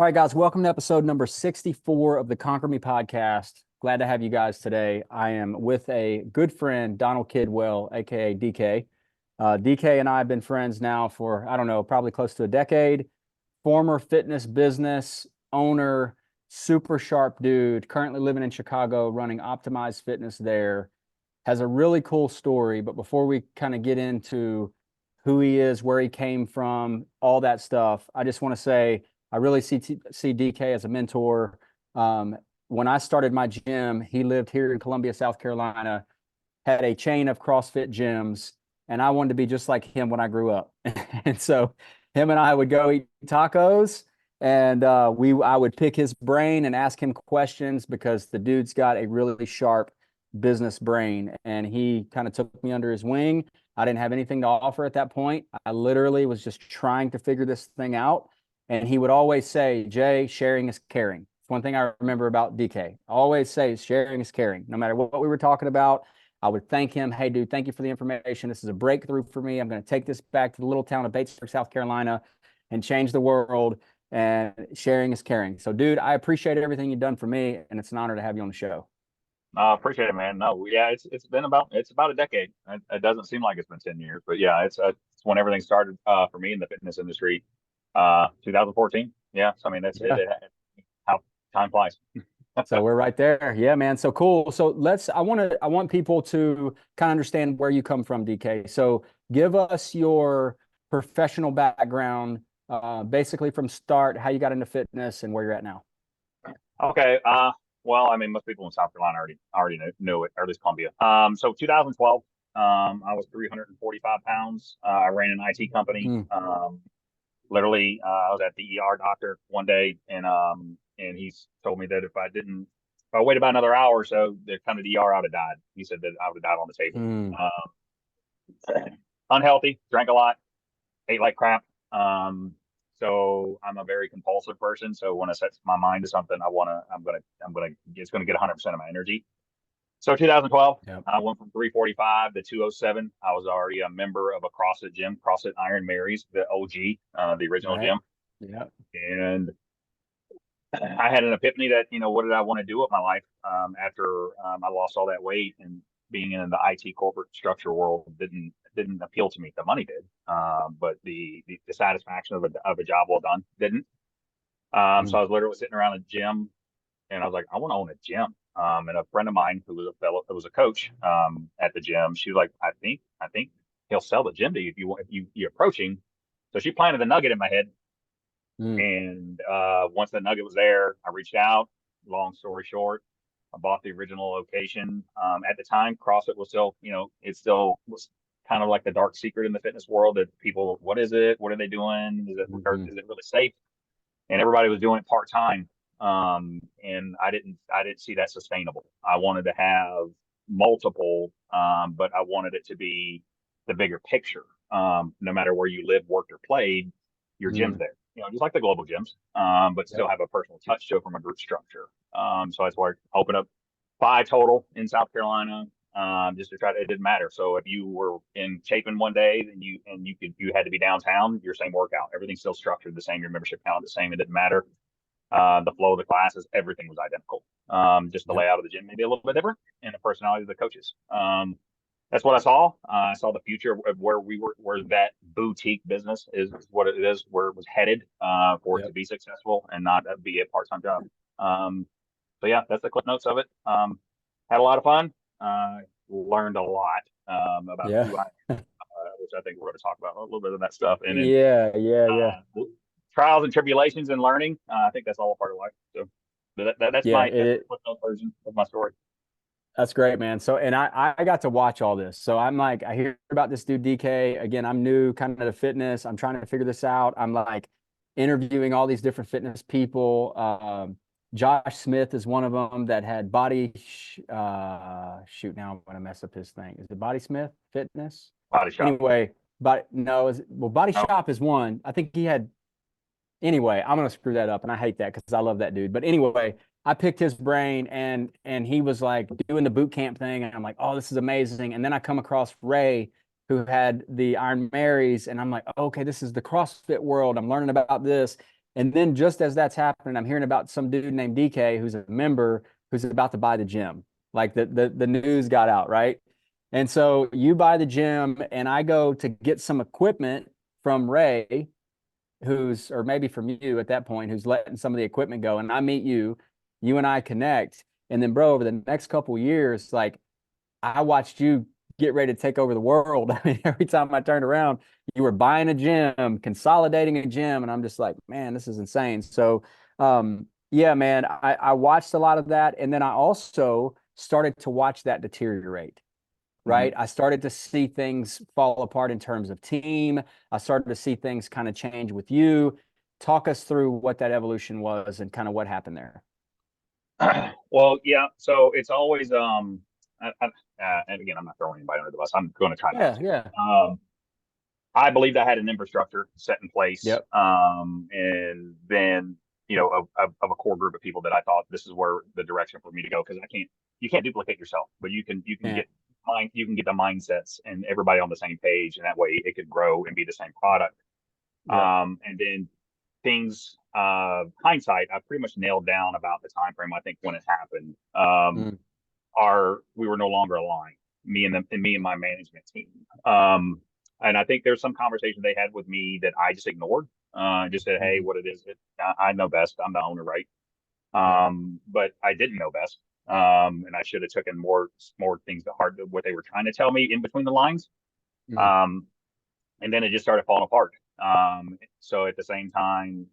All right, guys, welcome to episode number 64 of the Conquer Me podcast. Glad to have you guys today. I am with a good friend, Donald Kidwell, aka DK. DK and I have been friends now for, I don't know, probably close to a decade. Former fitness business owner, super sharp dude, currently living in Chicago, running Optimized Fitness there. Has a really cool story, but before we kind of get into who he is, where he came from, all that stuff, I just want to say I really see DK as a mentor. When I started my gym, he lived here in Columbia, South Carolina, had a chain of CrossFit gyms, and I wanted to be just like him when I grew up. And so him and I would go eat tacos, and I would pick his brain and ask him questions because the dude's got a really sharp business brain, and he kind of took me under his wing. I didn't have anything to offer at that point. I literally was just trying to figure this thing out. And he would always say, Jay, sharing is caring. It's one thing I remember about DK. Always say sharing is caring. No matter what we were talking about, I would thank him. Hey, dude, thank you for the information. This is a breakthrough for me. I'm going to take this back to the little town of Batesburg, South Carolina, and change the world. And sharing is caring. So, dude, I appreciate everything you've done for me, and it's an honor to have you on the show. I appreciate it, man. No, yeah, it's been about a decade. It doesn't seem like it's been 10 years, but yeah, it's when everything started for me in the fitness industry, 2014. Yeah, so I mean Yeah. how time flies. So we're right there. Yeah, man. So cool. So I want people to kind of understand where you come from, DK. So give us your professional background, basically from start, how you got into fitness and where you're at now. Okay. Well, I mean, most people in South Carolina already knew it, or at least Columbia. So 2012, I was 345 pounds. I ran an IT company. Mm, Literally, I was at the ER doctor one day, and he told me that if I waited about another hour or so, the kind of ER, I would have died. He said that I would have died on the table. mm, Unhealthy, drank a lot, ate like crap. So I'm a very compulsive person. So when I set my mind to something, it's gonna get 100% of my energy. So 2012, yeah. I went from 345 to 207. I was already a member of a CrossFit gym, CrossFit Iron Mary's, the OG, the original Right. gym. Yeah. And I had an epiphany that, what did I want to do with my life after I lost all that weight, and being in the IT corporate structure world didn't appeal to me. The money did, but the satisfaction of a job well done didn't. So Mm, I was literally sitting around a gym, and I was like, I want to own a gym. And a friend of mine who was a coach at the gym, she was like, I think he'll sell the gym to you if you approaching. So she planted the nugget in my head, mm, and once the nugget was there, I reached out. Long story short, I bought the original location. At the time, CrossFit was still, it still was kind of like the dark secret in the fitness world that people, what is it? What are they doing? mhm, Is it really safe? And everybody was doing it part time. And I didn't see that sustainable. I wanted to have multiple, but I wanted it to be the bigger picture. No matter where you lived, worked, or played, your gym's mm, there. Just like the global gyms, but yep. still have a personal touch to it from a group structure. So that's why I opened up 5 total in South Carolina, just to try to. It didn't matter. So if you were in Chapin one day, then you had to be downtown, your same workout. Everything's still structured the same. Your membership count the same. It didn't matter. The flow of the classes, everything was identical. Just the Yep. layout of the gym maybe a little bit different, and the personality of the coaches. That's what I saw. I saw the future of where that boutique business is what it is, where it was headed, for it to Yep. be successful and not be a part-time job. So yeah, that's the clip notes of it. Had a lot of fun. Learned a lot about Yeah. who I am, which I think we're going to talk about a little bit of that stuff. And then Yeah. Yeah. Yeah. trials and tribulations and learning. I think that's all a part of life. So Yeah. that's the clip note version of my story. That's great, man. So, and I got to watch all this. So I'm like, I hear about this dude DK. Again, I'm new kind of to fitness. I'm trying to figure this out. I'm like interviewing all these different fitness people. Josh Smith is one of them that had shoot, now I'm gonna mess up his thing. Is it Body Smith Fitness? Body shop. Anyway, but no, Body Oh, Shop is one. I think he had anyway, I'm gonna screw that up, and I hate that because I love that dude. But anyway, I picked his brain, and he was like doing the boot camp thing, and I'm like, oh, this is amazing. And then I come across Ray, who had the Iron Marys, and I'm like, okay, this is the CrossFit world. I'm learning about this, And then just as that's happening, I'm hearing about some dude named DK who's a member who's about to buy the gym. Like the news got out, right? And so you buy the gym, and I go to get some equipment from Ray, who's, or maybe from you at that point, who's letting some of the equipment go. And I meet you, you and I connect. And then, bro, over the next couple of years, like I watched you get ready to take over the world. I mean, every time I turned around, you were buying a gym, consolidating a gym, and I'm just like, man, this is insane. So, yeah, man, I watched a lot of that, and then I also started to watch that deteriorate. Mhm. Right, I started to see things fall apart in terms of team. I started to see things kind of change with you. Talk us through what that evolution was and kind of what happened there. Well, yeah. So it's always and again, I'm not throwing anybody under the bus. I'm going to try not Yeah, to. yeah, I believed I had an infrastructure set in place, yep, and then of a core group of people that I thought this is where the direction for me to go, because you can't duplicate yourself, but you can yeah, get the mindsets and everybody on the same page, and that way it could grow and be the same product. yep, And then things, hindsight, I pretty much nailed down about the time frame. I think when it happened, mm, we were no longer aligned, me and my management team. Um, and I think there's some conversation they had with me that I just ignored. Just said, hey, mm, what it is, I know best. I'm the owner, right? yeah, But I didn't know best. And I should have taken more things to heart, what they were trying to tell me in between the lines. mm, Um, and then it just started falling apart. So at the same time,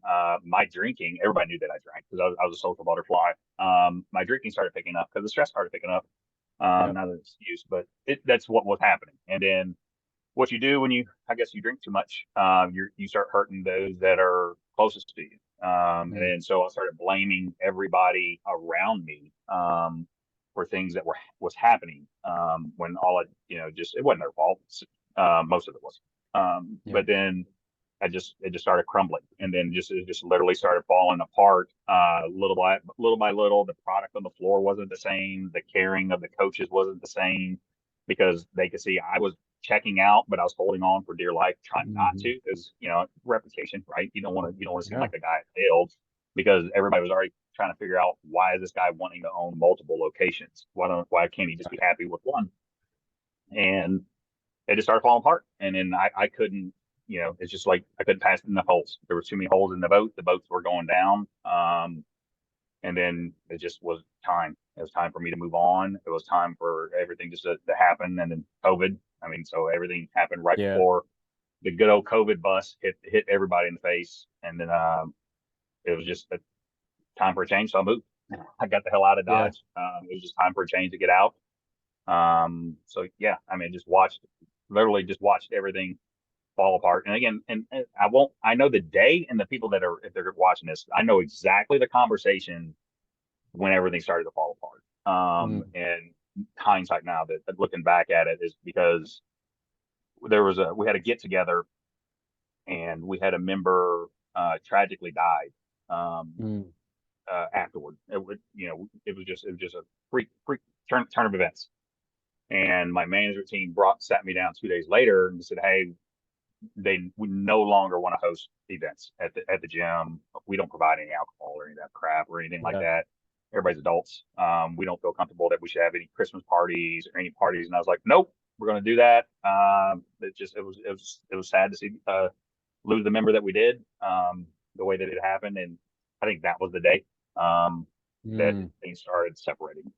my drinking, everybody knew that I drank because I was a social butterfly. My drinking started picking up because the stress started picking up. yep, Not an excuse, but that's what was happening. And then what you do when I guess you drink too much, you start hurting those that are closest to you. And mm, then so I started blaming everybody around me, for things that was happening, when all just it wasn't their fault. Most of it was. yep, But then it just started crumbling, and then it just literally started falling apart, little by little. The product on the floor wasn't the same. The caring of the coaches wasn't the same, because they could see I was checking out, but I was holding on for dear life, trying not mhm, to, because reputation, right? You don't want to seem yeah, like a guy that failed, because everybody was already trying to figure out, why is this guy wanting to own multiple locations? Why can't he just be right, happy with one? And it just started falling apart. And then I couldn't, it's just like I couldn't pass enough holes. There was too many holes in the boat. The boats were going down. And then it just was time. It was time for me to move on. It was time for everything just to happen. And then COVID. I mean, so everything happened right yeah, before the good old COVID bus hit everybody in the face. And then it was just a time for a change. So I moved. I got the hell out of yeah, Dodge. It was just time for a change to get out. So yeah, I mean, literally just watched everything fall apart. And again, and I know the day, and the people that are, if they're watching this, I know exactly the conversation when everything started to fall apart. mm, And hindsight now, that looking back at it, is because we had a get together, and we had a member tragically died, mm, afterward. It was just a freak turn of events. And my management team sat me down 2 days later and said, "Hey, we no longer want to host events at the gym. We don't provide any alcohol or any of that crap or anything like yeah, that. Everybody's adults. We don't feel comfortable that we should have any Christmas parties or any parties." And I was like, "Nope, we're going to do that." It was sad to see lose the member that we did, the way that it happened. And I think that was the day, that mm. things started separating.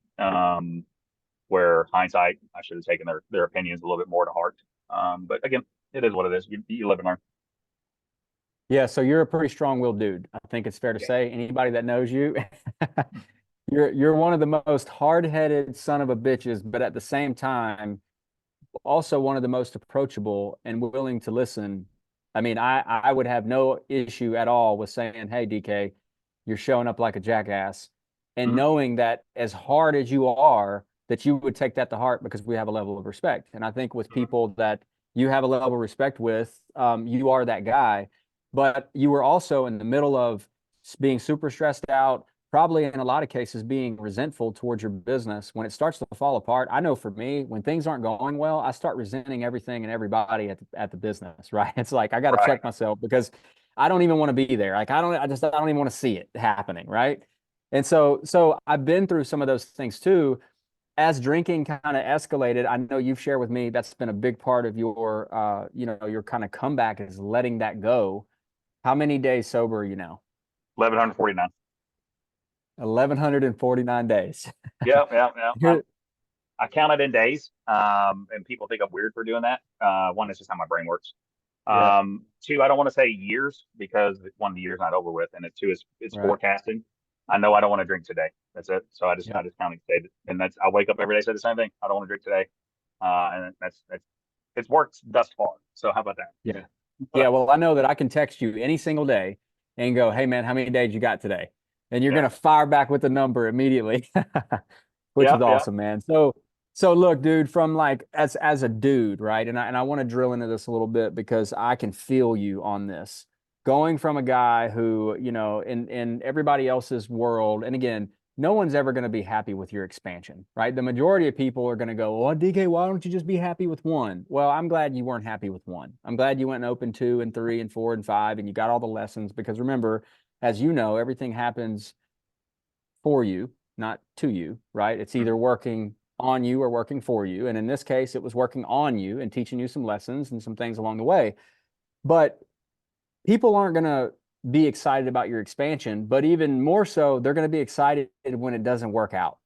Where hindsight, I should have taken their opinions a little bit more to heart. But again, it is what it is. You live and learn. Yeah, so you're a pretty strong-willed dude. I think it's fair to Yeah. say. Anybody that knows you, you're one of the most hard-headed son of a bitches, but at the same time, also one of the most approachable and willing to listen. I mean, I would have no issue at all with saying, "Hey, DK, you're showing up like a jackass," and Mhm. knowing that as hard as you are, that you would take that to heart because we have a level of respect. And I think with Mhm. people that you have a level of respect with, you are that guy. But you were also in the middle of being super stressed out, probably in a lot of cases being resentful towards your business. When it starts to fall apart, I know for me, when things aren't going well, I start resenting everything and everybody at the business, right? It's like I got to Right. check myself because I don't even want to be there. Like I don't even want to see it happening, right? And so I've been through some of those things too. As drinking kind of escalated, I know you've shared with me that's been a big part of your your kind of comeback is letting that go. How many days sober are you now? 1149. 1,149 days. Yeah, yeah, yeah. Here, I count it in days, and people think I'm weird for doing that. One, it's just how my brain works. yeah, Two, I don't want to say years because one, the year's not over with, and two is it's right. forecasting. I know I don't want to drink today. That's it. So Yeah. I just kind of say, and that's I wake up every day say the same thing. I don't want to drink today, and that's it's worked thus far. So how about Yeah. that? Yeah. Well, I know that I can text you any single day and go, hey, man, how many days you got today? And you're going Yeah, to fire back with the number immediately, which yeah, is yeah. awesome, man. So look, dude, from like as a dude, right? And I want to drill into this a little bit because I can feel you on this. Going from a guy who, in everybody else's world, and again, no one's ever going to be happy with your expansion, right? The majority of people are going to go, well, DK, why don't you just be happy with one? Well, I'm glad you weren't happy with one. I'm glad you went and opened two and three and four and five and you got all the lessons because remember, as you know, everything happens for you, not to you, right? It's either Mhm. working on you or working for you. And in this case, it was working on you and teaching you some lessons and some things along the way. But people aren't going to be excited about your expansion, but even more so, they're going to be excited when it doesn't work out,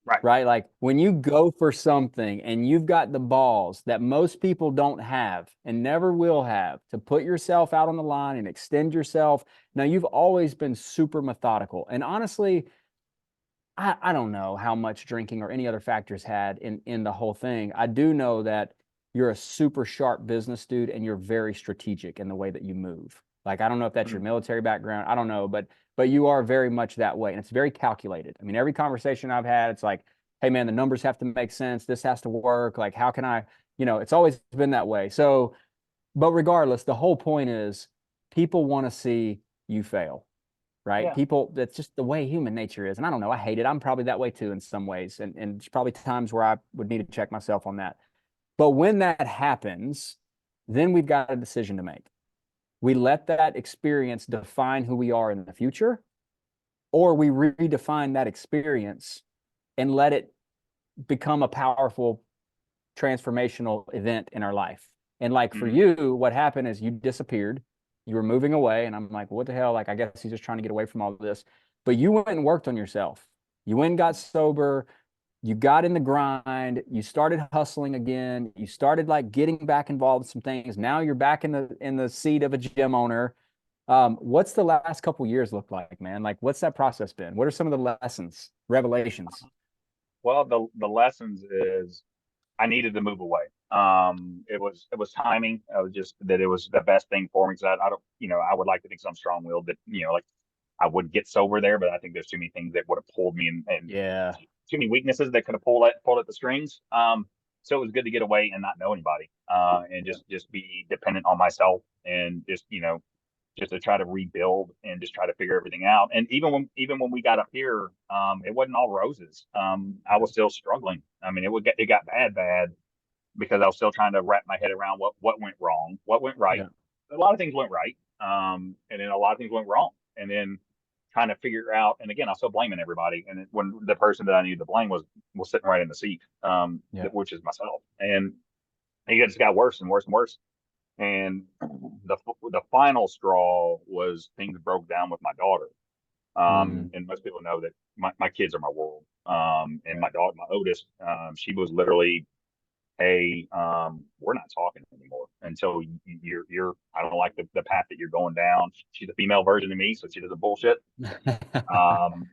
Right. right? Like when you go for something and you've got the balls that most people don't have and never will have to put yourself out on the line and extend yourself. Now, you've always been super methodical. And honestly, I don't know how much drinking or any other factors had in the whole thing. I do know that you're a super sharp business dude and you're very strategic in the way that you move. Like I don't know if that's your Mhm. military background. I don't know, but you are very much that way and it's very calculated. I mean, every conversation I've had, it's like, hey man, the numbers have to make sense. This has to work. Like how can I, it's always been that way. So, but regardless, the whole point is people want to see you fail, right? Yeah. People, that's just the way human nature is. And I don't know, I hate it. I'm probably that way too in some ways. And there's probably times where I would need to check myself on that. But when that happens, then we've got a decision to make. We let that experience define who we are in the future, or we redefine that experience and let it become a powerful transformational event in our life. And like for Mhm. you, what happened is you disappeared. You were moving away. And I'm like, what the hell? Like, I guess he's just trying to get away from all of this. But you went and worked on yourself. You went and got sober. You got in the grind. You started hustling again. You started like getting back involved in some things. Now you're back in the seat of a gym owner. What's the last couple years look like, man? Like, what's that process been? What are some of the lessons, revelations? Well, the lessons is I needed to move away. It was timing. I was just that it was the best thing for me because I don't, I would like to think so I'm strong willed that, like I would get sober there, but I think there's too many things that would have pulled me and Yeah. too many weaknesses that could have pulled at the strings. So it was good to get away and not know anybody, and Yeah. just be dependent on myself and just, just to try to rebuild and just try to figure everything out. And even when we got up here, it wasn't all roses. I was still struggling. I mean, it got bad because I was still trying to wrap my head around what went wrong, what went right. Yeah. A lot of things went right, and then a lot of things went wrong, and then trying to figure out. And again, I was still blaming everybody, and when the person that I needed to blame was sitting right in the seat, Yeah. which is myself, and it just got worse and worse and worse. And the final straw was things broke down with my daughter. Mm, And most people know that my kids are my world. And right. my daughter, my oldest, she was literally, hey, we're not talking anymore until you're I don't like the path that you're going down. She's a female version of me, so she does the bullshit. Um,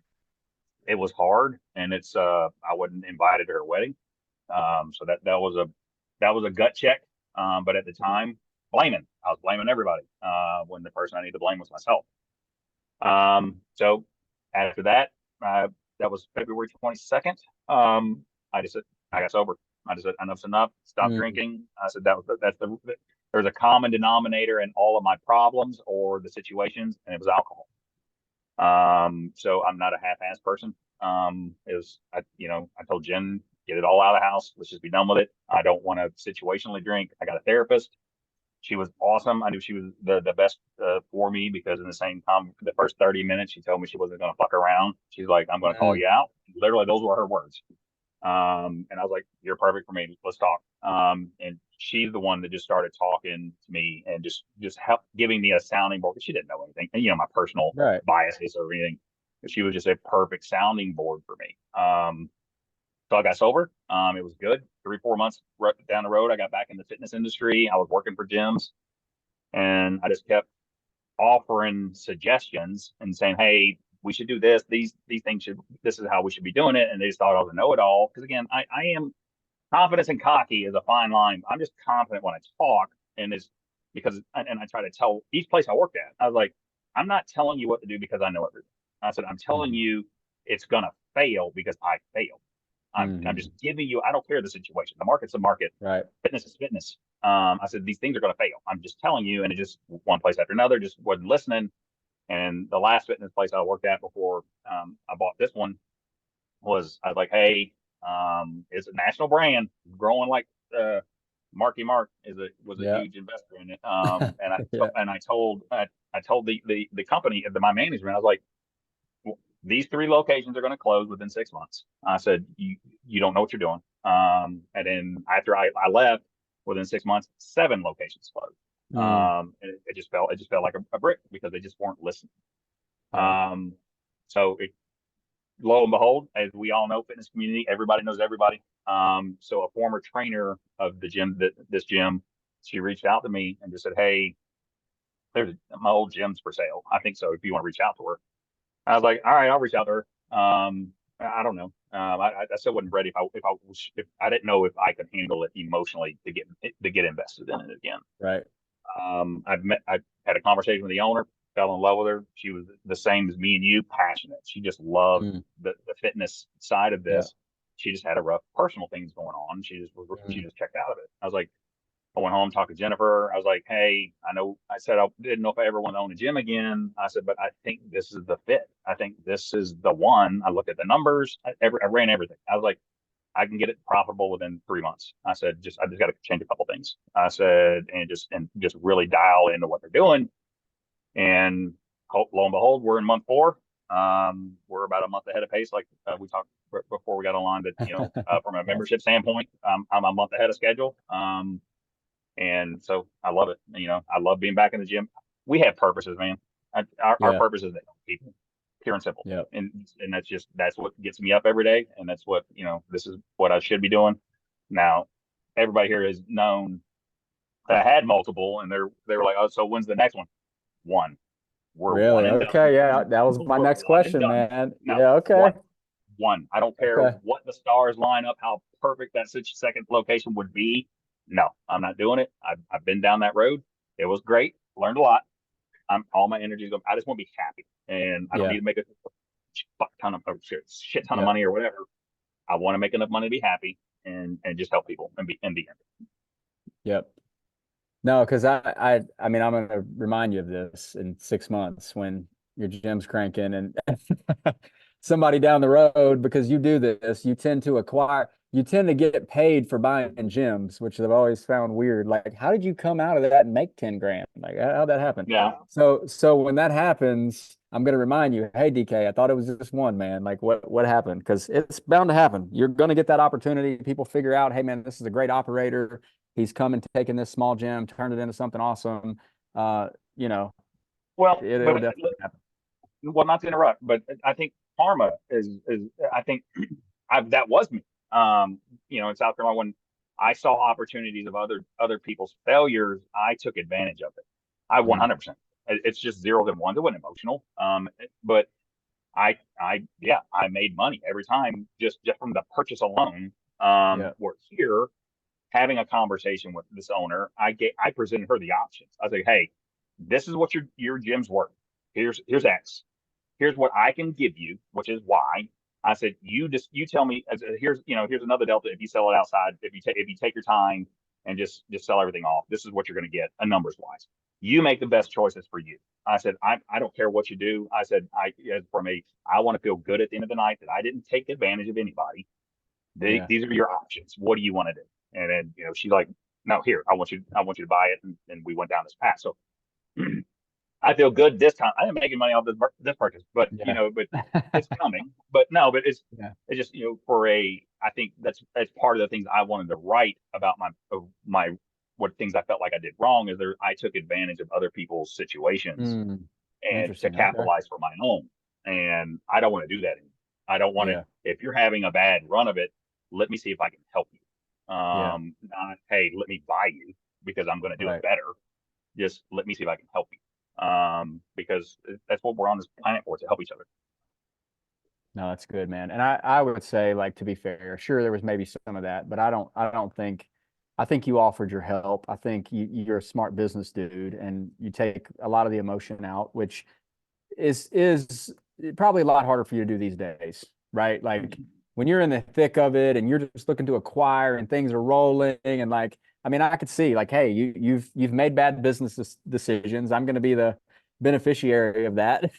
it was hard, and I wasn't invited to her wedding. So that was a gut check. But at the time, I was blaming everybody, when the person I need to blame was myself. So after that, that was February 22nd. I just said, I got sober. I just said, enough's enough. Stop Mm, drinking. I said, there's a common denominator in all of my problems or the situations, and it was alcohol. So I'm not a half-ass person. I told Jen, get it all out of the house. Let's just be done with it. I don't want to situationally drink. I got a therapist. She was awesome. I knew she was the best for me because in the same time, the first 30 minutes, she told me she wasn't going to fuck around. She's like, I'm going to call Mm, you out. Literally, those were her words. And I was like, you're perfect for me. Let's talk. And she's the one that just started talking to me and just help giving me a sounding board. She didn't know anything, and my personal right. biases or anything. She was just a perfect sounding board for me. So I got sober. It was good. 3, 4 months down the road, I got back in the fitness industry. I was working for gyms, and I just kept offering suggestions and saying, "Hey, we should do this. These things should. This is how we should be doing it." And they just thought I was a know-it-all. Because again, I am confidence and cocky is a fine line. I'm just confident when I talk, and it's because and I try to tell each place I worked at. I was like, I'm not telling you what to do because I know everything. I said, I'm telling Mhm. you it's gonna fail because I failed. I'm Mhm. just giving you. I don't care the situation. The market's a market. Right. Fitness is fitness. I said these things are going to fail. I'm just telling you, and it just one place after another just wasn't listening. And the last fitness place I worked at before I bought this one was I was like, hey, it's a national brand growing like Marky Mark was a Yeah. huge investor in it. And Yeah. I told the company my management I was like, these 3 locations are going to close within 6 months. I said, you don't know what you're doing. And then after I left, within 6 months, 7 locations closed. Mm, And it just felt like a brick because they just weren't listening. yeah. Um, so lo and behold, as we all know, fitness community, everybody knows everybody. So a former trainer of the gym, this gym, she reached out to me and just said, "Hey, there's my old gym's for sale. I think so. If you want to reach out to her." I was like, "All right, I'll reach out to her." I don't know. I still wasn't ready if I didn't know if I could handle it emotionally to get invested in it again. Right. I had a conversation with the owner, fell in love with her. She was the same as me and you, passionate. She just loved Mm, the fitness side of yeah. this. She just had a rough personal things going on. She Mm, just checked out of it. I was like, I went home, talked to Jennifer. I was like, hey, I said I didn't know if I ever want to own a gym again. I said, but I think this is the fit. I think this is the one. I looked at the numbers. I ran everything. I was like, I can get it profitable within 3 months. I said, I just got to change a couple things. I said, and just really dial into what they're doing. And lo and behold, we're in month 4. We're about a month ahead of pace, like we talked before we got online. That from a membership standpoint, I'm a month ahead of schedule. And so I love it. I love being back in the gym. We have purposes, man. Our yeah. purpose is to help people, pure and simple. Yeah. And that's what gets me up every day, and that's what this is what I should be doing. Now, everybody here has known that I had multiple, and they were like, "Oh, so when's the next one?" One. We're one Really? and done. Okay. Yeah. That was my We're next one and question, done. man. No, Yeah. Okay. one. I don't care Okay. what the stars line up, how perfect that second location would be. No, I'm not doing it. I've been down that road. It was great. Learned a lot. All my energy is I just want to be happy, and I don't need Yeah. to make a ton of shit ton of Yeah. money or whatever. I want to make enough money to be happy and just help people and be happy. Yep. No, because I mean, I'm gonna remind you of this in 6 months when your gym's cranking and somebody down the road, because you do this, you tend to get paid for buying gyms, which I've always found weird. Like, how did you come out of that and make 10 grand? Like, how'd that happen? Yeah. So when that happens, I'm gonna remind you, hey, DK, I thought it was just one, man. Like, what happened? Because it's bound to happen. You're gonna get that opportunity. People figure out, hey, man, this is a great operator. He's come and taken this small gym, turned it into something awesome. Uh, you know, Well, it'll but definitely happen. well, not to interrupt, but I think karma is I think that was me. In South Carolina when I saw opportunities of other people's failures, I took advantage of it. I Mm, 100%. It's just zeros and ones. It wasn't emotional. But yeah, I made money every time just from the purchase alone. yeah, We're here having a conversation with this owner. I presented her the options. I was like, hey, this is what your gym's worth. Here's X. Here's what I can give you, which is Y. I said, you tell me. Here's another delta. If you sell it outside, if you take your time and just sell everything off, this is what you're going to get, numbers wise. You make the best choices for you. I said, I don't care what you do. I said, for me, I want to feel good at the end of the night that I didn't take advantage of anybody. yeah, These are your options. What do you want to do? And then she's like, no, here, I want you to buy it. And we went down this path. So I feel good this time. I didn't make any money off this purchase, but Yeah. but it's coming. But no, but Yeah. it's just for I think that's part of the things I wanted to write about my what things I felt like I did wrong is I took advantage of other people's situations Mm, and to interesting. Okay. capitalize for my own. And I don't want to do that anymore. I don't want to. Yeah. If you're having a bad run of it, let me see if I can help you. Yeah. Not hey, let me buy you because I'm going to do it Right. better. Just let me see if I can help you. Because that's what we're on this planet for, to help each other. No, that's good, man. And I would say, like, to be fair, sure there was maybe some of that, but I don't think I think you offered your help. I think you're a smart business dude and you take a lot of the emotion out, which is probably a lot harder for you to do these days, right? Like when you're in the thick of it and you're just looking to acquire and things are rolling and like I mean, I could see like, hey, you've made bad business decisions. I'm going to be the beneficiary of that.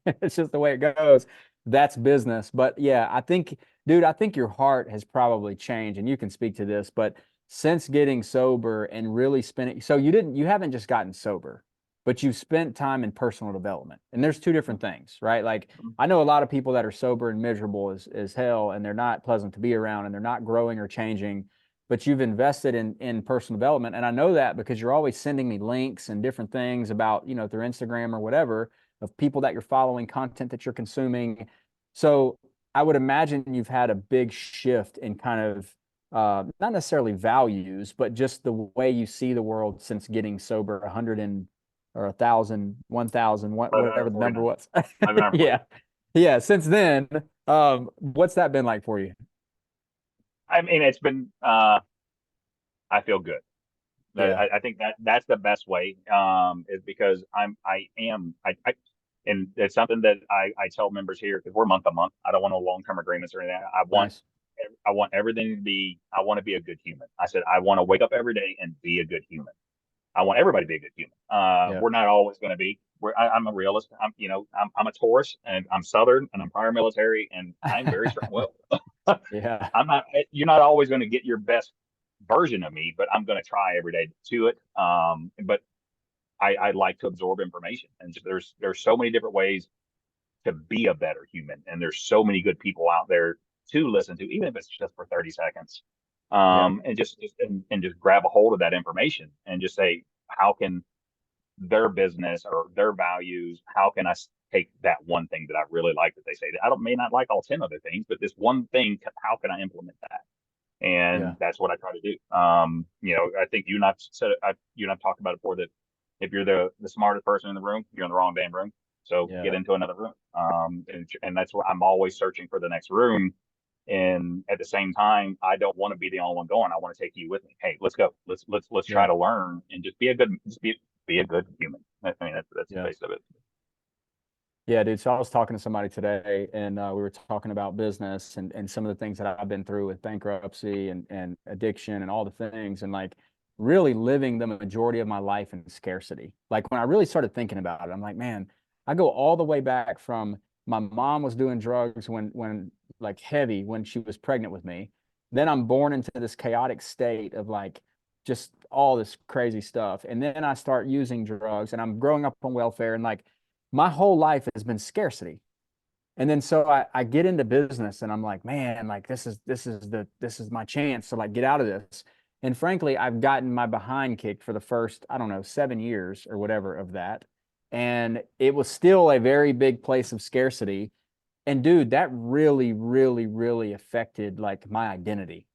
It's just the way it goes. That's business. But yeah, I think, dude, I think your heart has probably changed, and you can speak to this, but since getting sober and really spending, so you haven't just gotten sober, but you've spent time in personal development. And there's two different things, right? Like I know a lot of people that are sober and miserable as hell, and they're not pleasant to be around and they're not growing or changing, but you've invested in personal development. And I know that because you're always sending me links and different things about, through Instagram or whatever of people that you're following, content that you're consuming. So I would imagine you've had a big shift in kind of not necessarily values, but just the way you see the world since getting sober 100 and or 1,000, 1,000, whatever the number 1149. was. 1149. Yeah. Yeah. Since then, what's that been like for you? I mean, it's been. I feel good. Yeah. I think that's the best way. Is because and it's something that I tell members here because we're month to month. I don't want no long term agreements or anything. Nice. I want everything to be. I want to be a good human. I said I want to wake up every day and be a good human. I want everybody to be a good human. Yeah. We're not always going to be. I'm a realist. I'm a Taurus, and I'm Southern, and I'm prior military, and I'm very strong-willed. Yeah. I'm not. You're not always going to get your best version of me, but I'm going to try every day to it. But I like to absorb information, and just, there's so many different ways to be a better human, and there's so many good people out there to listen to, even if it's just for 30 seconds. Yeah. And and just grab a hold of that information and just say, how can their business or their values, how can I take that one thing that I really like that they say? I don't may not like all 10 other things, but this one thing, how can I implement that? Yeah. And that's what I try to do. I think you and I've talked about it before that if you're the smartest person in the room, you're in the wrong damn room. So get Yeah. into another room. And that's what I'm always searching for the next room. And at the same time, I don't want to be the only one going. I want to take you with me. Hey, let's go. Let's try Yeah. to learn and just be a good human. I mean, that's the Yeah. base of it. Yeah, dude. So I was talking to somebody today, and we were talking about business and some of the things that I've been through with bankruptcy and addiction and all the things, and like really living the majority of my life in scarcity. Like when I really started thinking about it, I'm like, man, I go all the way back from my mom was doing drugs when like heavy when she was pregnant with me. Then I'm born into this chaotic state of like just all this crazy stuff, and then I start using drugs, and I'm growing up on welfare, and like my whole life has been scarcity. And then so I get into business and I'm like, man, like this is my chance to like get out of this. And frankly, I've gotten my behind kicked for the first, I don't know, 7 years or whatever of that. And it was still a very big place of scarcity. And dude, that really, really, really affected like my identity,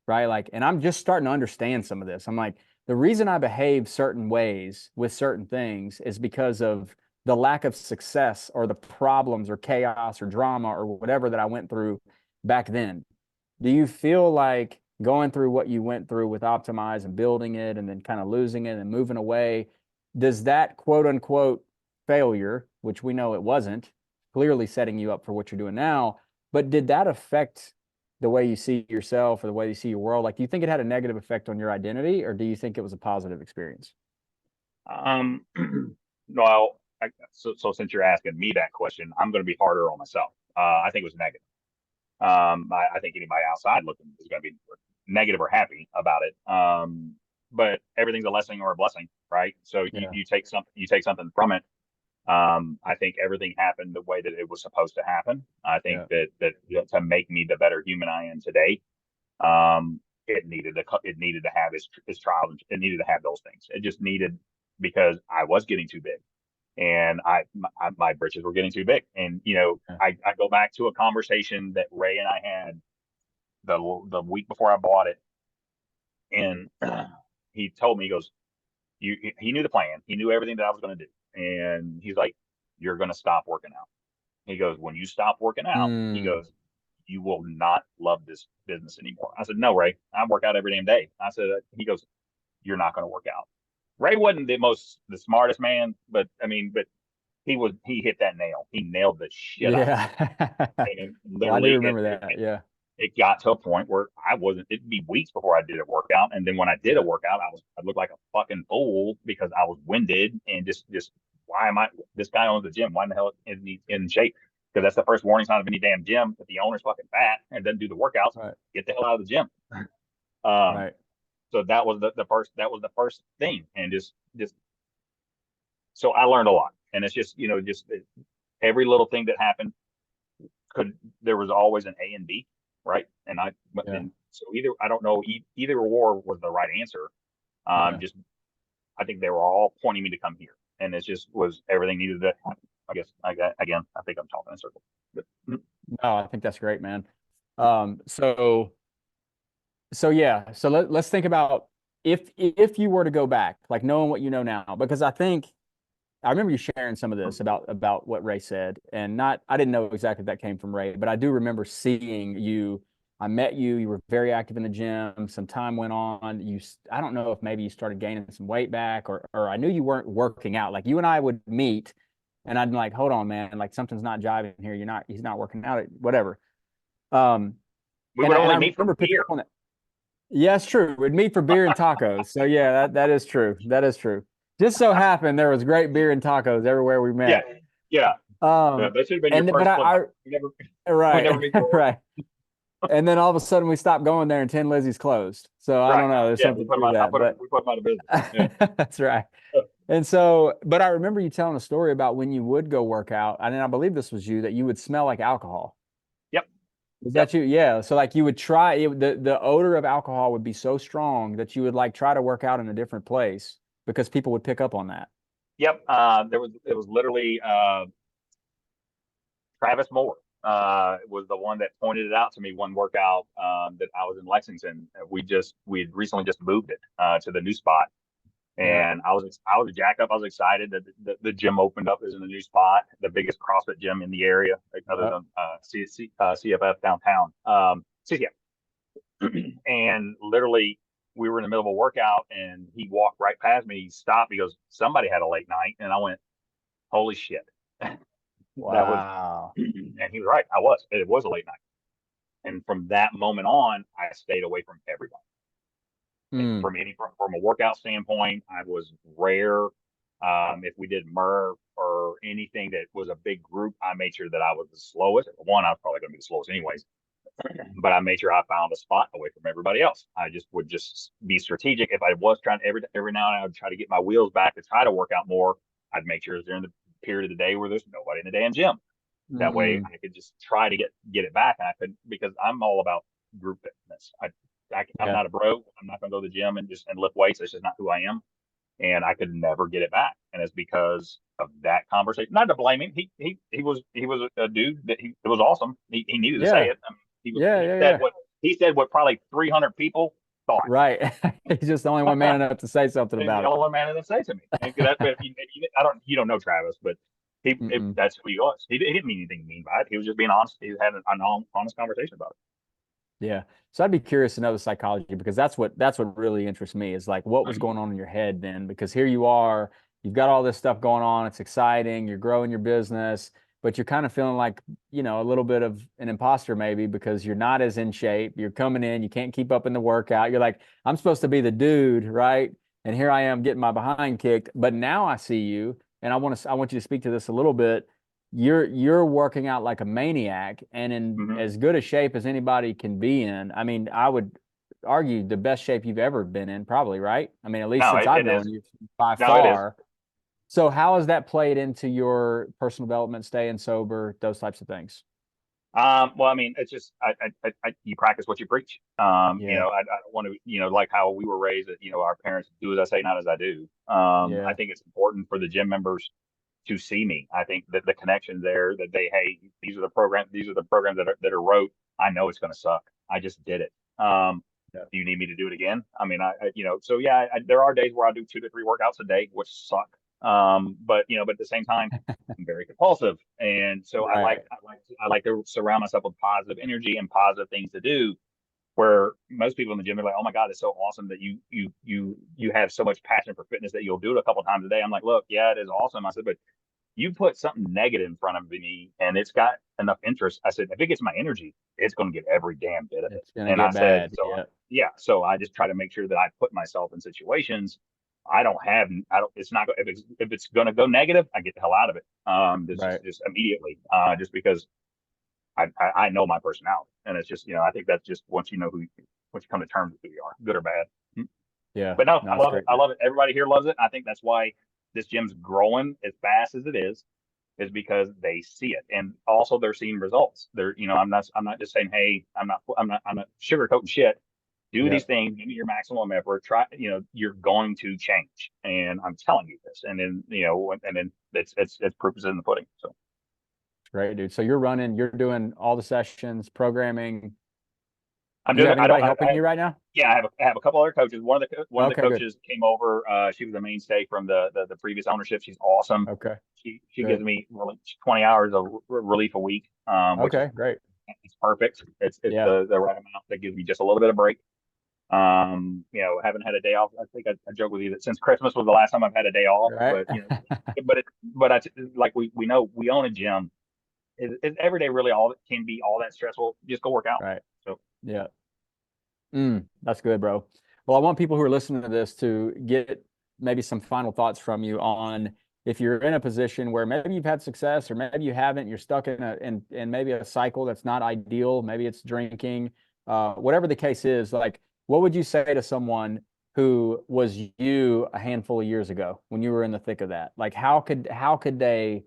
right? Like, and I'm just starting to understand some of this. I'm like, the reason I behave certain ways with certain things is because of the lack of success or the problems or chaos or drama or whatever that I went through back then. Do you feel like going through what you went through with Optimize and building it and then kind of losing it and moving away, does that quote unquote failure, which we know it wasn't, clearly setting you up for what you're doing now, but did that affect the way you see yourself or the way you see your world? Like, do you think it had a negative effect on your identity, or do you think it was a positive experience? Um, well, so since you're asking me that question, I'm going to be harder on myself. I think it was negative. I think anybody outside looking is going to be negative or happy about it. but everything's a lesson or a blessing, right? So Yeah. you take something from it. I think everything happened the way that it was supposed to happen. I think Yeah. that to make me the better human I am today, um, it needed to have its trials. It needed to have those things. It just needed because I was getting too big, and my britches were getting too big. And Yeah. I go back to a conversation that Ray and I had the week before I bought it, and he told me, he goes, he knew the plan. He knew everything that I was going to do. And he's like, you're going to stop working out. He goes, when you stop working out, he Mm. goes, you will not love this business anymore. I said, no, Ray, I work out every damn day. I said, he goes, you're not going to work out. Ray wasn't the smartest man, but I mean, but he hit that nail. He nailed the shit out of Yeah. it. And Well, I do literally, remember that. Yeah. it got to a point where I wasn't. It'd be weeks before I did a workout, and then when I did a Yeah. workout, I looked like a fucking fool because I was winded and just why am I? This guy owns the gym. Why in the hell isn't he in shape? Because that's the first warning sign of any damn gym. If the owner's fucking fat and doesn't do the workouts, Right. get the hell out of the gym. Um, Right. so that was the first thing, and just so I learned a lot, and it's just every little thing that happened could there was always an A and B, right? Yeah. And so either I don't know either or was the right answer. Yeah. Just I think they were all pointing me to come here, and it just was everything needed to happen. I guess again I think I'm talking in circles. But, No, I think that's great, man. So yeah, so let's think about if you were to go back, like knowing what you know now, because I remember you sharing some of this about what Ray said, and not I didn't know exactly if that came from Ray, but I do remember seeing you. I met you. You were very active in the gym. Some time went on. I don't know if maybe you started gaining some weight back, or I knew you weren't working out. Like you and I would meet, and I'd be like, hold on, man, like something's not jiving here. He's not working out, whatever. Um, we and would I only meet for remember picking beer. up on that. Yeah, it's true. We'd meet for beer and tacos. So yeah, that is true. That is true. Just so happened there was great beer and tacos everywhere we Yeah, met. yeah. Um, That should have been your and but first flip. We never right, meet for right. And then all of a sudden we stopped going there and Tin Lizzie's closed. So I right. don't know. There's Yeah, something to that, but we put them out of business. Yeah. that's right. And so, but I remember you telling a story about when you would go work out, and I believe this was you, that you would smell like alcohol. Yep. Was Yep. that you? Yeah. So like you would try the odor of alcohol would be so strong that you would like try to work out in a different place because people would pick up on that. Yep. It was literally Travis Moore was the one that pointed it out to me one workout that I was in Lexington. We had recently just moved it to the new spot, Yeah. and I was jacked up. I was excited that the gym opened up as in the new spot, the biggest CrossFit gym in the area, like, other Yeah. than CFF downtown. CCF. And literally, we were in the middle of a workout, and he walked right past me. He stopped. He goes, "Somebody had a late night," and I went, "Holy shit!" That was, Wow. and he was right. I was. It was a late night. And from that moment on, I stayed away from everybody. Mm. From a workout standpoint, I was rare. If we did Murph or anything that was a big group, I made sure that I was the slowest. One, I was probably going to be the slowest anyways, but I made sure I found a spot away from everybody else. I just would just be strategic. If I was trying every now and then, I would try to get my wheels back to try to work out more. I'd make sure during the period of the day where there's nobody in the damn gym. That way Mm. I could just try to get it back. And I could, because I'm all about group fitness. I'm Yeah. not a bro. I'm not going to go to the gym and lift weights. That's just not who I am. And I could never get it back. And it's because of that conversation. Not to blame him. He was a dude that it was awesome. He needed to say Yeah. it. I mean, Yeah. Yeah. Yeah. he said what probably 300 people thought. Right. He's just the only one man enough to say something And the about it. only man that say to me. And that, you don't know Travis, but Mm-mm. that's who he was. He didn't mean anything mean by it. He was just being honest. He had an honest conversation about Yeah. So I'd be curious to know the psychology because that's what really interests me is like what was it. going on in your head then? Because here you are, you've got all this stuff going on, it's exciting, you're growing your business, but you're kind of feeling like, a little bit of an imposter maybe because you're not as in shape. You're coming in, you can't keep up in the workout. You're like, I'm supposed to be the dude, right? And here I am getting my behind kicked. But now I see you, and I want you to speak to this a little bit. You're working out like a maniac and in Hmm. as good a shape as anybody can be in. I mean, argue the best shape you've ever been in, probably, right? I mean, at least No, since I've it is. known you by No, it is. far. So how has that played into your personal development, staying sober, those types of things? Well, I mean, it's just you practice what you preach. Yeah, I don't want to, like how we were raised that, our parents do as I say, not as I do. I yeah, think it's important for the gym members to see me. I think that the connection there that hey, these are the programs that are wrote. I know it's going to suck. I just did it. yeah. Do you need me to do it again? I mean, so yeah, there are days where I do 2 to 3 workouts a day, which suck. But at the same time, I'm very compulsive, and so Right. I like to surround myself with positive energy and positive things to do. Where most people in the gym are like, "Oh my God, it's so awesome that you have so much passion for fitness that you'll do it a couple times a day." I'm like, "Look, yeah, it is awesome." I said, "But you put something negative in front of me and it's got enough interest." I said, "If it gets my energy, it's going to get every damn bit of it." It's gonna And I get said, bad. "So Yeah. yeah, so I just try to make sure that I put myself in situations I don't, it's not, if it's going to go negative, I get the hell out of it. Right. Just immediately, just because I know my personality. And it's just, I think that's just once you come to terms with who you are, good or bad. Yeah. But no, No, I that's love it. great, I man. love it. Everybody here loves it. I think that's why this gym's growing as fast as it is because they see it. And also they're seeing results. I'm not just saying, hey, I'm not sugarcoating shit. Do Yeah. these things, give me your maximum effort, try, you're going to change. And I'm telling you this. And then, and then it's proof is in the pudding. So Great, dude. So you're doing all the sessions, programming. I'm Do you doing have it. I don't, anybody helping you right now? yeah, I have a couple other coaches. One of the Okay, good. coaches came over. She was a mainstay from the previous ownership. She's awesome. Okay, She gives good. me 20 hours of relief a week, which is Okay, great. it's perfect. It's Yeah. the right amount that gives me just a little bit of break. Haven't had a day off. I think I joke with you that since Christmas was the last time I've had a day off. Right. But but like we know we own a gym. Is every day really all that can be all that stressful? Just go work out. Right. So Yeah. That's good, bro. Well, I want people who are listening to this to get maybe some final thoughts from you on if you're in a position where maybe you've had success or maybe you haven't, you're stuck in maybe a cycle that's not ideal. Maybe it's drinking, whatever the case is. Like, what would you say to someone who was you a handful of years ago when you were in the thick of that? Like, how could they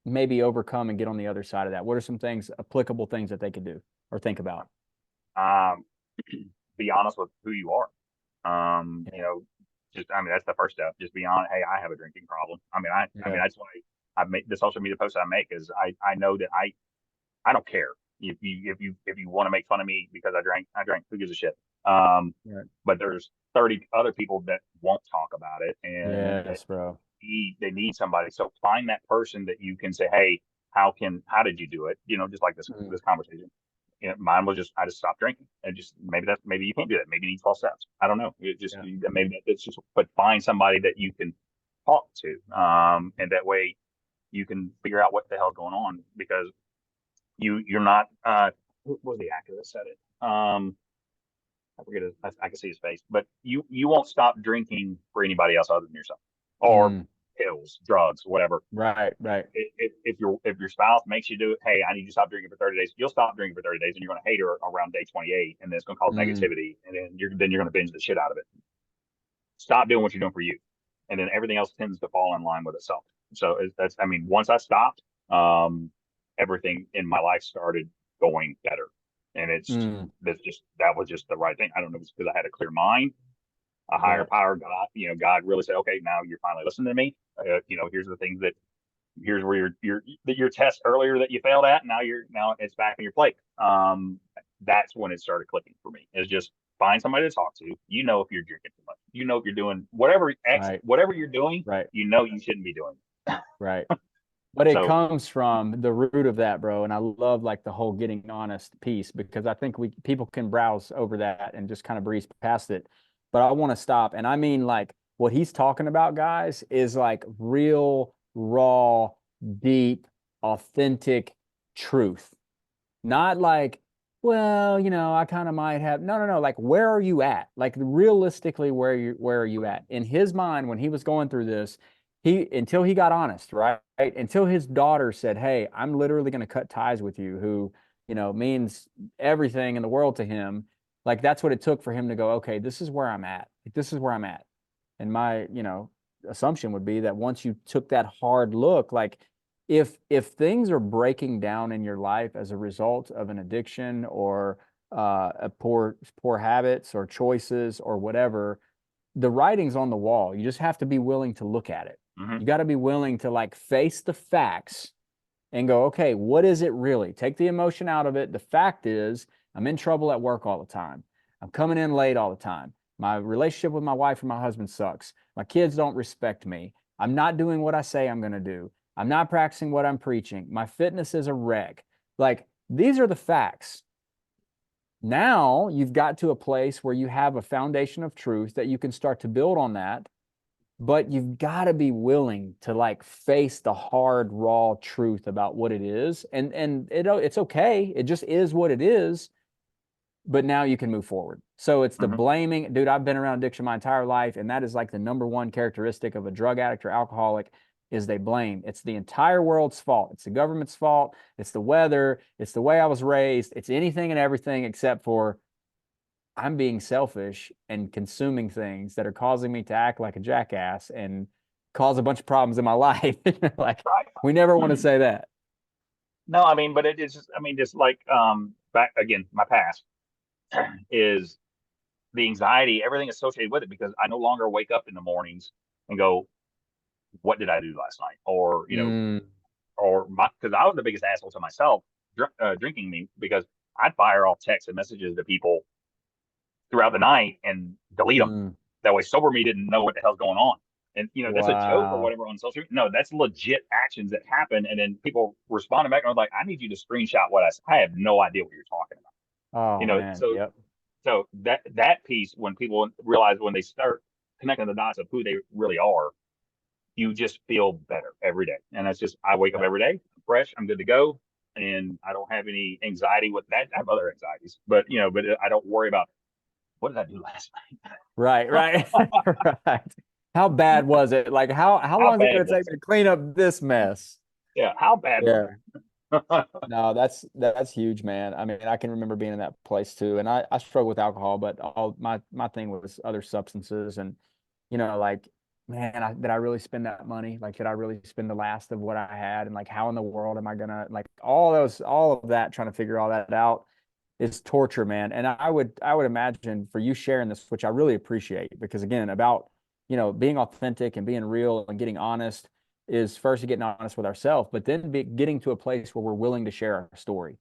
maybe overcome and get on the other side of that? What are some things, applicable things that they could do or think about? um, be honest with who you are. Yeah. Just I mean that's the first step. Just be honest. Hey, I have a drinking problem. I mean Yeah. that's why I make the social media posts I make is I know that I don't care if you want to make fun of me because I drank. Who gives a shit? Um, Right. but there's 30 other people that won't talk about it and that Yes, bro. they need somebody. So find that person that you can say, hey, how did you do it? Just like this conversation. Mine was just I just stopped drinking and just maybe you can't do that. Maybe you need 12 steps. I don't know. It just Yeah. maybe it's just but find somebody that you can talk to, and that way you can figure out what the hell's going on because you're not what was the actor that said it? I forget I can see his face, but you won't stop drinking for anybody else other than yourself or Mm, pills, drugs, whatever. right, right. If your spouse makes you do it, hey, I need you to stop drinking for 30 days. You'll stop drinking for 30 days, and you're going to hate her around day 28, and then it's going to cause Mm, negativity, and then you're going to binge the shit out of it. Stop doing what you're doing for you, and then everything else tends to fall in line with itself. So that's I mean, once I stopped, um, everything in my life started going better, and mm, that was just the right thing. I don't know if it's because I had a clear mind, a higher yeah, power, God, God really said, okay, now you're finally listening to me. Here's the things that here's where your test earlier that you failed at. Now it's back on your plate. That's when it started clicking for me. Is just find somebody to talk to. If you're drinking too much. If you're doing right, whatever you're doing. right, You shouldn't be doing. right. But it So comes from the root of that, bro. And I love like the whole getting honest piece because I think people can browse over that and just kind of breeze past it. But I want to stop. And I mean, like what he's talking about, guys, is like real, raw, deep, authentic truth. Not like, well, I kind of might have. No, no, no. Like, where are you at? Like, realistically, where are you at? In his mind, when he was going through this, until he got honest, right? Until his daughter said, "Hey, I'm literally going to cut ties with you," who, means everything in the world to him. Like that's what it took for him to go, okay, this is where I'm at. Like, this is where I'm at. And my, assumption would be that once you took that hard look, like if things are breaking down in your life as a result of an addiction or a poor habits or choices or whatever, the writing's on the wall. You just have to be willing to look at it. Mm-hmm. You got to be willing to like face the facts and go, okay, what is it really? Take the emotion out of it. The fact is, I'm in trouble at work all the time. I'm coming in late all the time. My relationship with my wife and my husband sucks. My kids don't respect me. I'm not doing what I say I'm going to do. I'm not practicing what I'm preaching. My fitness is a wreck. Like, these are the facts. Now you've got to a place where you have a foundation of truth that you can start to build on that, but you've got to be willing to like face the hard raw truth about what it is, and it's okay, it just is what it is, but now you can move forward. So it's the Mm-hmm. blaming. Dude, I've been around addiction my entire life, and that is like the number one characteristic of a drug addict or alcoholic is they blame. It's the entire world's fault. It's the government's fault. It's the weather. It's the way I was raised. It's anything and everything except for I'm being selfish and consuming things that are causing me to act like a jackass and cause a bunch of problems in my life. Like, we never want to Right. say that. No, I mean, but it is just, I mean, just like back again, my past is the anxiety, everything associated with it, because I no longer wake up in the mornings and go, what did I do last night? Or, Mm, or my, because I was the biggest asshole to myself drinking me because I'd fire off texts and messages to people throughout the night and delete them. mm, That way, sober me didn't know what the hell's going on. And that's a joke or wow. whatever on social media. No, that's legit actions that happen. And then people responding back and I was like, I need you to screenshot what I said. I have no idea what you're talking about. Oh man. So Yep. that piece, when people realize when they start connecting the dots of who they really are, you just feel better every day. And that's just I wake up Yep. every day, I'm fresh, I'm good to go, and I don't have any anxiety with that. I have other anxieties, but I don't worry about what did I do last Right, right. night. Right. How bad was it? Like how How long is it bad going to was take it? to clean up this mess? Yeah, how bad was Yeah. it? No, that's huge, man. I mean, I can remember being in that place too. And I struggle with alcohol, but all my thing was other substances. And, like, man, did I really spend that money? Like, did I really spend the last of what I had? And like, how in the world am I gonna like all of that, trying to figure all that out is torture, man. And I would imagine for you sharing this, which I really appreciate, because again, about, being authentic and being real and getting honest is first getting honest with ourselves, but then getting to a place where we're willing to share our story.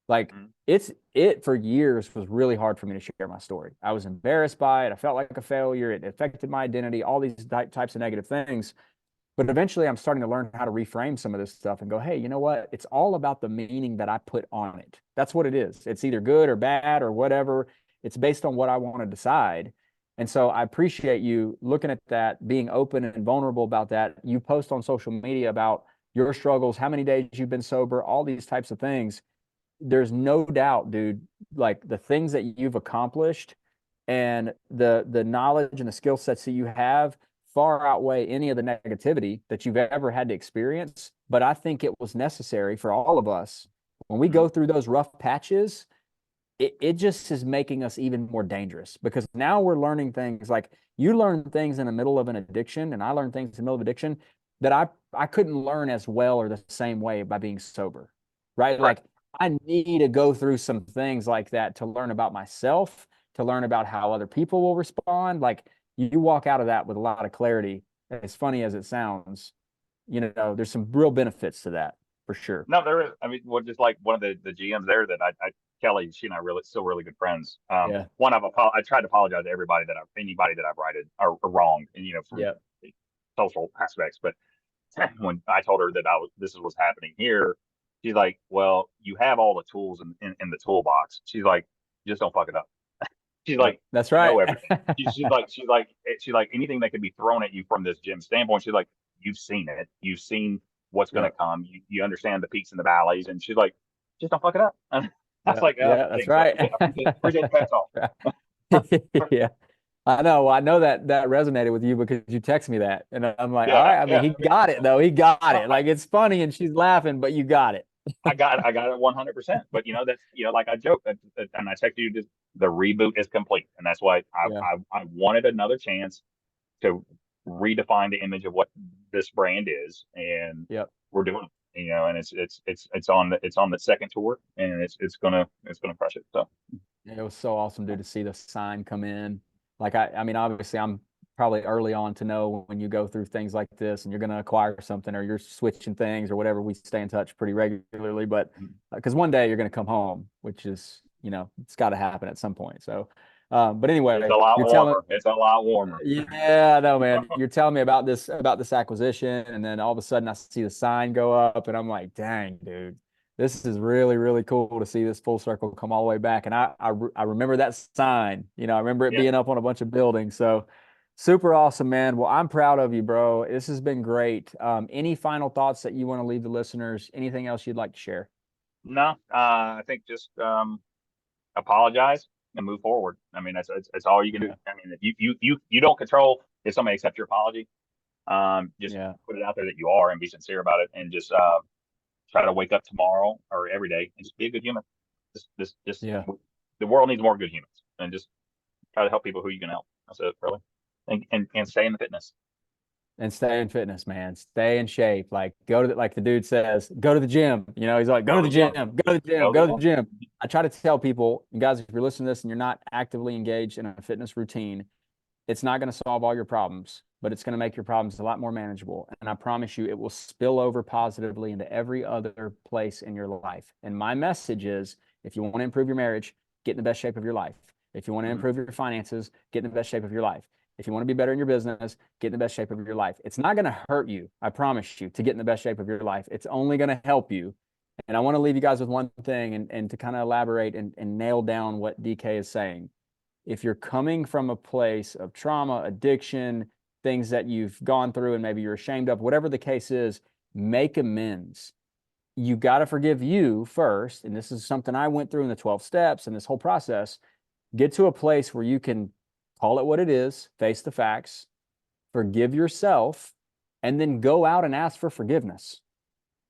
Like, it for years was really hard for me to share my story. I was embarrassed by it. I felt like a failure. It affected my identity, all these types of negative things. But eventually I'm starting to learn how to reframe some of this stuff and go, hey, you know what? It's all about the meaning that I put on it. That's what it is. It's either good or bad or whatever. It's based on what I want to decide. And so I appreciate you looking at that, being open and vulnerable about that. You post on social media about your struggles, how many days you've been sober, all these types of things. There's no doubt, dude, like the things that you've accomplished and the knowledge and the skill sets that you have far outweigh any of the negativity that you've ever had to experience. But I think it was necessary for all of us when we Mm-hmm. go through those rough patches. It just is making us even more dangerous because now we're learning things. Like, you learn things in the middle of an addiction, and I learned things in the middle of addiction that I couldn't learn as well or the same way by being sober, right? Right. Like, I need to go through some things like that to learn about myself, to learn about how other people will respond. Like, you walk out of that with a lot of clarity. As funny as it sounds, there's some real benefits to that for sure. No, there is. I mean, well, just like one of the GMs there that Kelly, she and I really still really good friends. Yeah. One of I tried to apologize to everybody anybody that I've righted or wronged, and from Yeah. social aspects. But when I told her that this is what's happening here, she's like, "Well, you have all the tools in the toolbox." She's like, "Just don't fuck it up." She's Yep. like, That's "You know right. everything." She's like anything that could be thrown at you from this gym standpoint. She's like, "You've seen it. You've seen what's going to Yep. come. You understand the peaks and the valleys." And she's like, "Just don't fuck it up." And I was Yeah, like, "Oh, yeah, that's thanks. I right. appreciate the pats off." Yeah, I know. I know that resonated with you because you text me that, and I'm like, all Yeah, right. I mean, yeah. he got it though. He got it. Like, it's funny, and she's laughing, but you got it. I got it 100%. But that's like I joke and I text you, just the reboot is complete, and that's why Yeah. I wanted another chance to redefine the image of what this brand is, and Yep. we're doing it. And it's on the second tour, and it's gonna crush it. So It was so awesome, dude, to see the sign come in. Like I mean, obviously I'm probably early on to know when you go through things like this and you're going to acquire something or you're switching things or whatever. We stay in touch pretty regularly, but because one day you're going to come home, which is, it's got to happen at some point. So, but it's anyway, a lot you're telling, warmer. It's a lot warmer. yeah, no, man. You're telling me about this acquisition, and then all of a sudden I see the sign go up, and I'm like, dang, dude, this is really, really cool to see this full circle come all the way back. And I remember that sign. I remember it Yeah. being up on a bunch of buildings. So super awesome, man. Well, I'm proud of you, bro. This has been great. Any final thoughts that you want to leave the listeners? Anything else you'd like to share? No, I think just apologize and move forward. I mean, that's all you can do. Yeah. I mean, if you don't control if somebody accepts your apology. Just Yeah. put it out there that you are and be sincere about it, and just try to wake up tomorrow or every day and just be a good human. Just Yeah. the world needs more good humans, and just try to help people who you can help. That's it, really. And stay in the fitness. And stay in fitness, man. Stay in shape. Like go to like the dude says, go to the gym. He's like, go to Go the to the gym. gym, go to the gym, Go to go the to the gym. gym. I try to tell people, you guys, if you're listening to this and you're not actively engaged in a fitness routine, it's not going to solve all your problems, but it's going to make your problems a lot more manageable. And I promise you, it will spill over positively into every other place in your life. And my message is, if you want to improve your marriage, get in the best shape of your life. If you want to Mm-hmm. improve your finances, get in the best shape of your life. If you want to be better in your business, get in the best shape of your life. It's not going to hurt you, I promise you, to get in the best shape of your life. It's only going to help you. And I want to leave you guys with one thing and to kind of elaborate and nail down what DK is saying. If you're coming from a place of trauma, addiction, things that you've gone through and maybe you're ashamed of, whatever the case is, make amends. You got to forgive you first. And this is something I went through in the 12 steps and this whole process. Get to a place where you can call it what it is, face the facts, forgive yourself, and then go out and ask for forgiveness,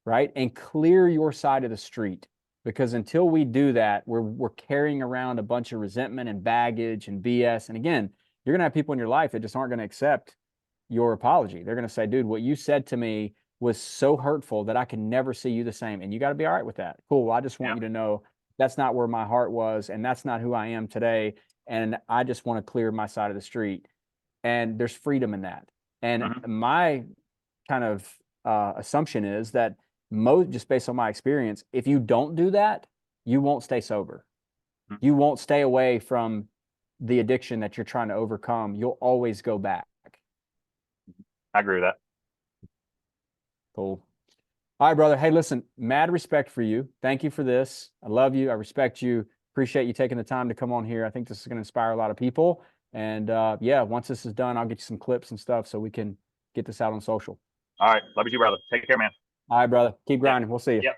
right? And clear your side of the street. Because until we do that, we're carrying around a bunch of resentment and baggage and BS. And again, you're going to have people in your life that just aren't going to accept your apology. They're going to say, dude, what you said to me was so hurtful that I can never see you the same. And you got to be all right with that. Cool. Well, I just want Yeah. you to know that's not where my heart was, and that's not who I am today. And I just want to clear my side of the street. And there's freedom in that. And Mm-hmm. my kind of assumption is that just based on my experience, if you don't do that, you won't stay sober. You won't stay away from the addiction that you're trying to overcome. You'll always go back. I agree with that. Cool. All right, brother. Hey, listen, mad respect for you. Thank you for this. I love you. I respect you. Appreciate you taking the time to come on here. I think this is going to inspire a lot of people. And yeah, once this is done, I'll get you some clips and stuff so we can get this out on social. All right. Love you too, brother. Take care, man. All right, brother. Keep Yep. grinding. We'll see you. Yep.